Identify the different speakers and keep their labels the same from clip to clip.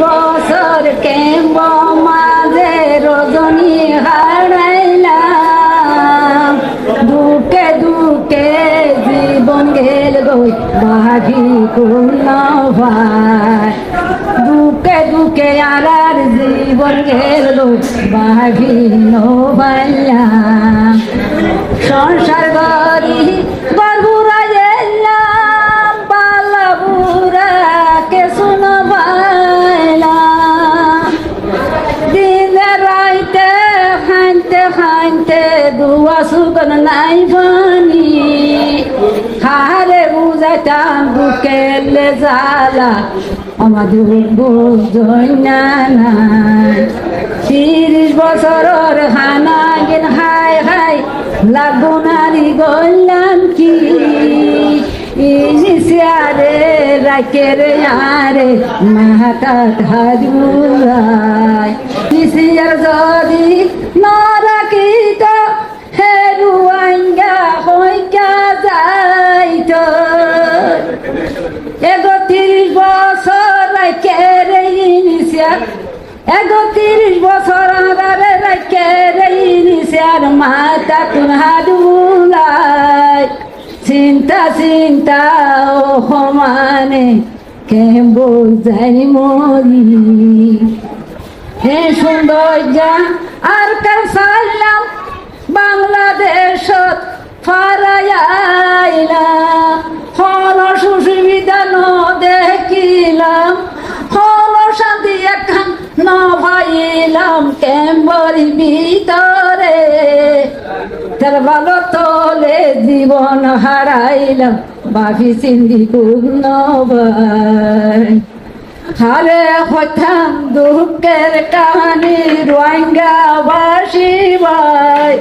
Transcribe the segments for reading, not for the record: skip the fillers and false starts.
Speaker 1: বছর কেম্ব মাঝে রজনী হারাইলাম দুঃখে দুঃখে জীবন গেল গই বাঘি কোন ভাই দুঃখে দুঃখে আর জীবন গেল বাঘি নোবাইলাম সংসার গরি গর্ভুরা এলাম বালাবুরা কে শুনো বাইলাম দিনে রাইতে খাইতে খাইতে দুয়া সুগন নাই বানি হারে বুঝাইতাম বুকেলে জ্বালা আমাদের বোঝই না নাই 30 বছরের খানা গেন হাই হাই লাগো নারী গইলাম কি ইনিশিয়ারে রাকের আরে মাহাটা ধারুরাই নিশিয়ার যদি না রাখিত হেরুয়াঙ্গা হইকা যাইত 30 বছর রাকের ইনিশিয়ার 30 বছর আরে রাকের ইনিশিয়ার মাতা তুহারুলাই চিন্তা চিন্তা ও সমানে কে বোঝাই মরি হে সৌন্দর্যা আর কার চাইলাম বাংলাদেশত ফারাইলাম হল সুবিধা ন দেখিলাম হল শান্তি একখান ন ভাইলাম কেম্বরি ভিতরে তার ভালো তোলে জীবন হারাইলাম বাকি চিন্দি পূর্ণ হারে হঠাৎ দুঃখের কাহানি রোহিঙ্গা বাসি ভাই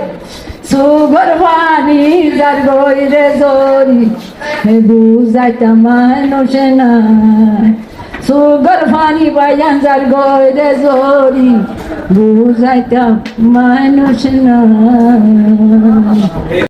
Speaker 1: সুগর পানি যার গইরে জরি বুঝাইতাম মানুষ না সুগর পানি বাইয়ান যার গইরে জরি বুঝাইতাম মানুষ না